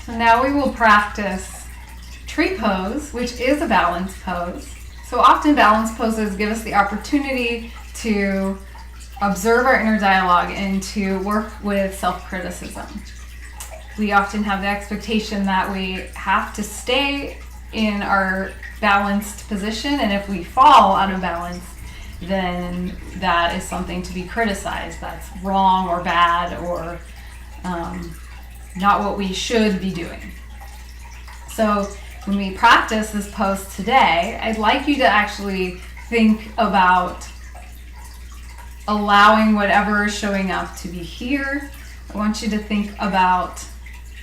So now we will practice tree pose, which is a balance pose. So often balance poses give us the opportunity to observe our inner dialogue and to work with self-criticism. We often have the expectation that we have to stay in our balanced position, and if we fall out of balance, then that is something to be criticized. That's wrong or bad or not what we should be doing. So when we practice this pose today, I'd like you to actually think about allowing whatever is showing up to be here. I want you to think about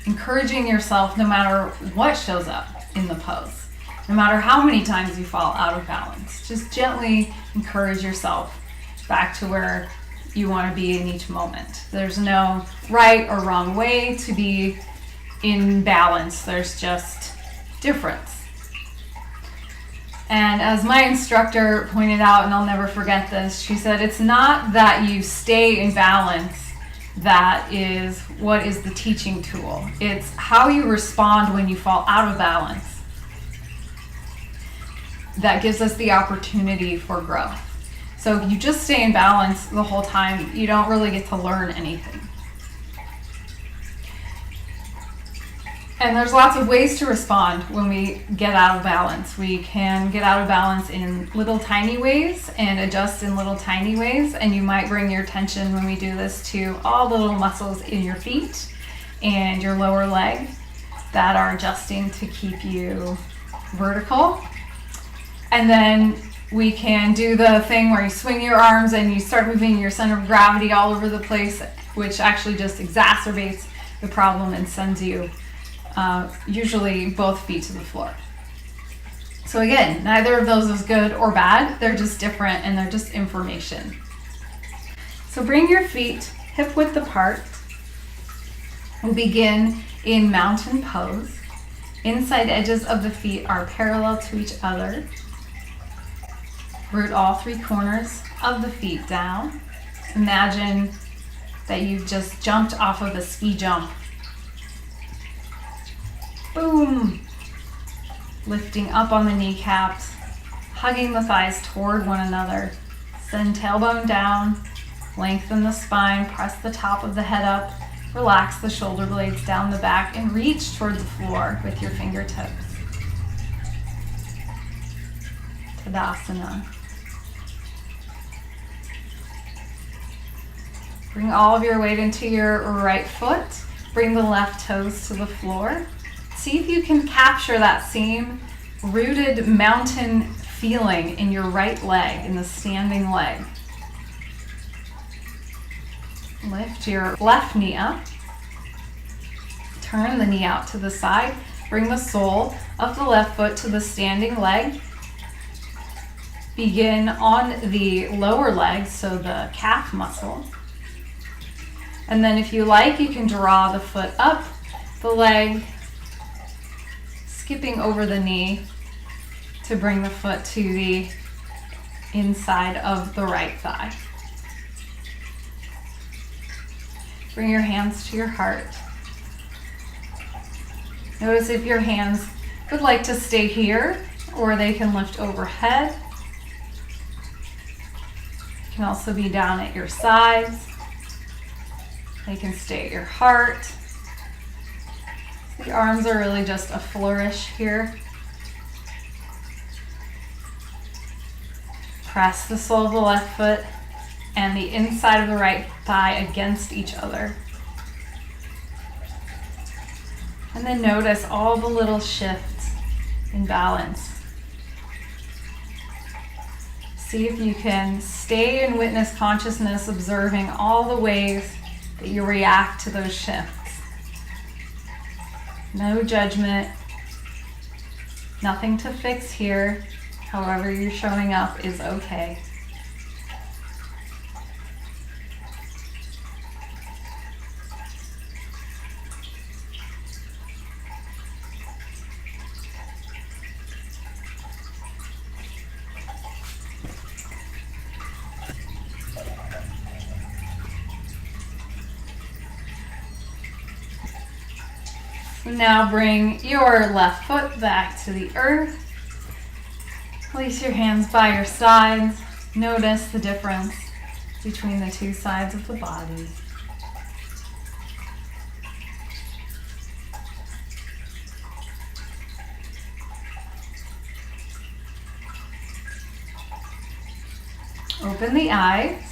encouraging yourself no matter what shows up in the pose, no matter how many times you fall out of balance. Just gently encourage yourself back to where you want to be in each moment. There's no right or wrong way to be in balance. There's just difference. And as my instructor pointed out, and I'll never forget this, she said, it's not that you stay in balance that is what is the teaching tool. It's how you respond when you fall out of balance that gives us the opportunity for growth. So if you just stay in balance the whole time, you don't really get to learn anything. And there's lots of ways to respond when we get out of balance. We can get out of balance in little tiny ways and adjust in little tiny ways. And you might bring your attention when we do this to all the little muscles in your feet and your lower leg that are adjusting to keep you vertical. And then we can do the thing where you swing your arms and you start moving your center of gravity all over the place, which actually just exacerbates the problem and sends you usually both feet to the floor. So again, neither of those is good or bad. They're just different and they're just information. So bring your feet hip width apart. We'll begin in mountain pose. Inside edges of the feet are parallel to each other. Root all three corners of the feet down. Imagine that you've just jumped off of a ski jump. Boom! Lifting up on the kneecaps, hugging the thighs toward one another. Send tailbone down, lengthen the spine, press the top of the head up, relax the shoulder blades down the back, and reach toward the floor with your fingertips. Tadasana. Bring all of your weight into your right foot. Bring the left toes to the floor. See if you can capture that same rooted mountain feeling in your right leg, in the standing leg. Lift your left knee up. Turn the knee out to the side. Bring the sole of the left foot to the standing leg. Begin on the lower leg, so the calf muscle. And then if you like, you can draw the foot up the leg, skipping over the knee to bring the foot to the inside of the right thigh. Bring your hands to your heart. Notice if your hands would like to stay here or they can lift overhead. They can also be down at your sides. They can stay at your heart. The arms are really just a flourish here. Press the sole of the left foot and the inside of the right thigh against each other. And then notice all the little shifts in balance. See if you can stay in witness consciousness, observing all the ways that you react to those shifts. No judgment, nothing to fix here. However you're showing up is okay. Now bring your left foot back to the earth. Place your hands by your sides. Notice the difference between the two sides of the body. Open the eyes.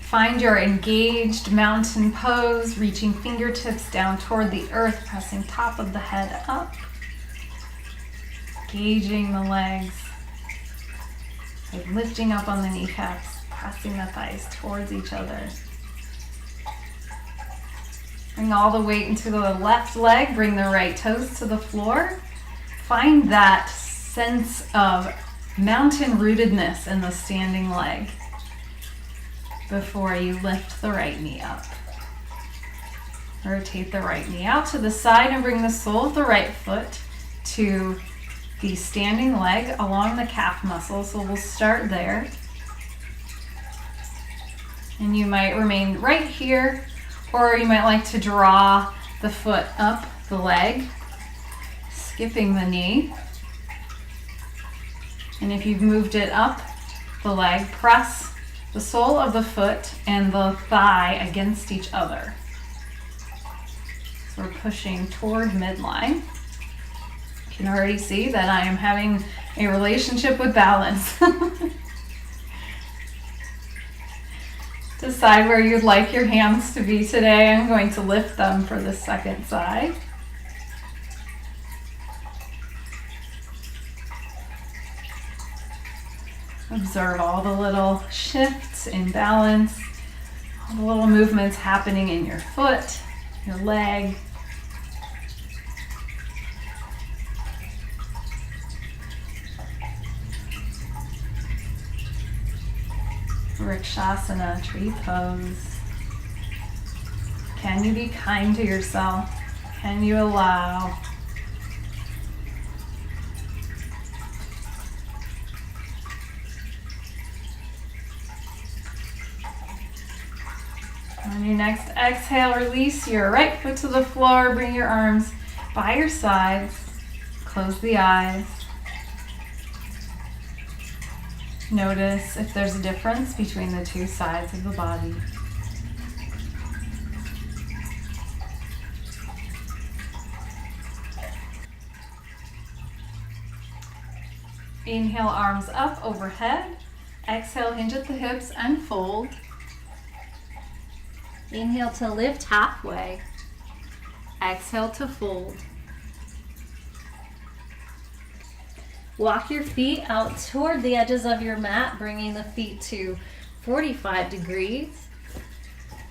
Find your engaged mountain pose, reaching fingertips down toward the earth, pressing top of the head up. Engaging the legs, like lifting up on the kneecaps, pressing the thighs towards each other. Bring all the weight into the left leg, bring the right toes to the floor. Find that sense of mountain rootedness in the standing leg before you lift the right knee up. Rotate the right knee out to the side and bring the sole of the right foot to the standing leg along the calf muscle. So we'll start there. And you might remain right here, or you might like to draw the foot up the leg, skipping the knee. And if you've moved it up the leg, press the sole of the foot and the thigh against each other. So we're pushing toward midline. You can already see that I am having a relationship with balance. Decide where you'd like your hands to be today. I'm going to lift them for the second side. Observe all the little shifts in balance, all the little movements happening in your foot, your leg. Vrikshasana, tree pose. Can you be kind to yourself? Can you allow on your next exhale, release your right foot to the floor. Bring your arms by your sides. Close the eyes. Notice if there's a difference between the two sides of the body. Inhale, arms up overhead. Exhale, hinge at the hips and fold. Inhale to lift halfway. Exhale to fold. Walk your feet out toward the edges of your mat, bringing the feet to 45 degrees.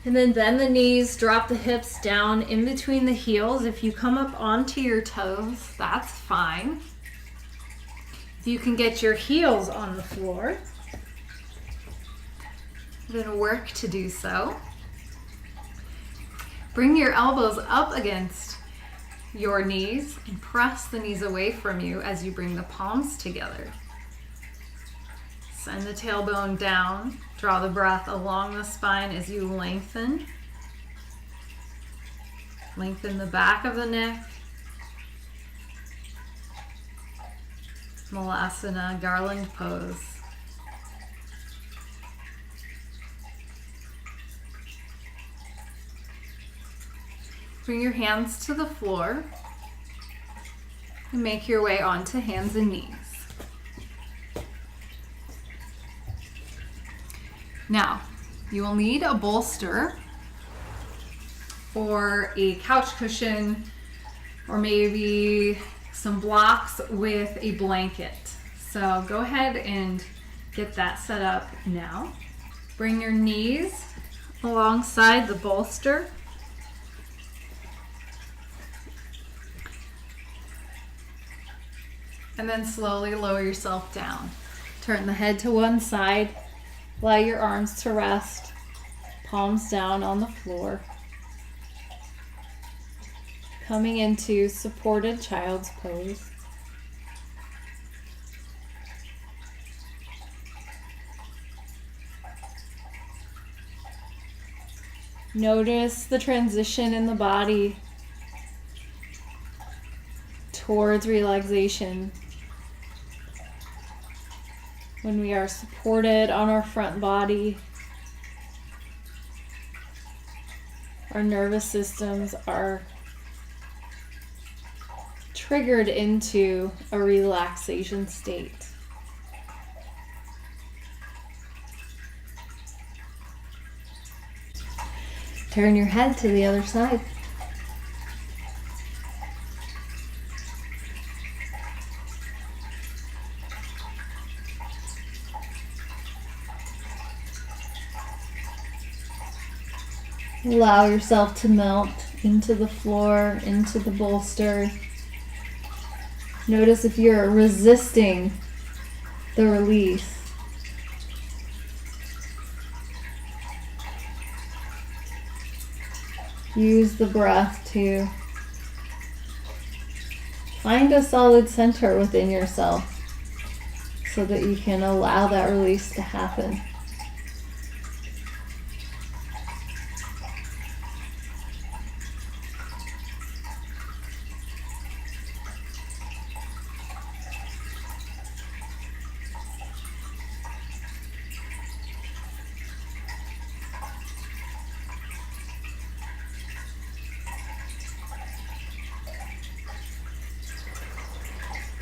And then bend the knees, drop the hips down in between the heels. If you come up onto your toes, that's fine. If you can get your heels on the floor, then work to do so. Bring your elbows up against your knees and press the knees away from you as you bring the palms together. Send the tailbone down. Draw the breath along the spine as you lengthen. Lengthen the back of the neck. Malasana, garland pose. Bring your hands to the floor and make your way onto hands and knees. Now, you will need a bolster or a couch cushion or maybe some blocks with a blanket. So go ahead and get that set up now. Bring your knees alongside the bolster. And then slowly lower yourself down. Turn the head to one side. Allow your arms to rest. Palms down on the floor. Coming into supported child's pose. Notice the transition in the body towards relaxation. When we are supported on our front body, our nervous systems are triggered into a relaxation state. Turn your head to the other side. Allow yourself to melt into the floor, into the bolster. Notice if you're resisting the release. Use the breath to find a solid center within yourself so that you can allow that release to happen.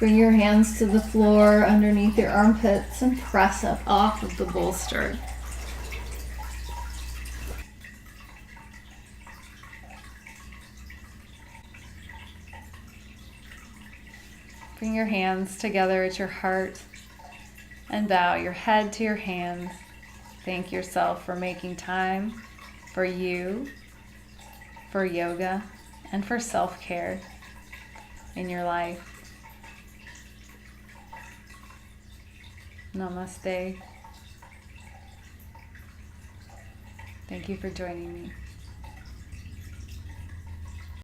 Bring your hands to the floor underneath your armpits and press up off of the bolster. Bring your hands together at your heart and bow your head to your hands. Thank yourself for making time for you, for yoga, and for self-care in your life. Namaste. Thank you for joining me.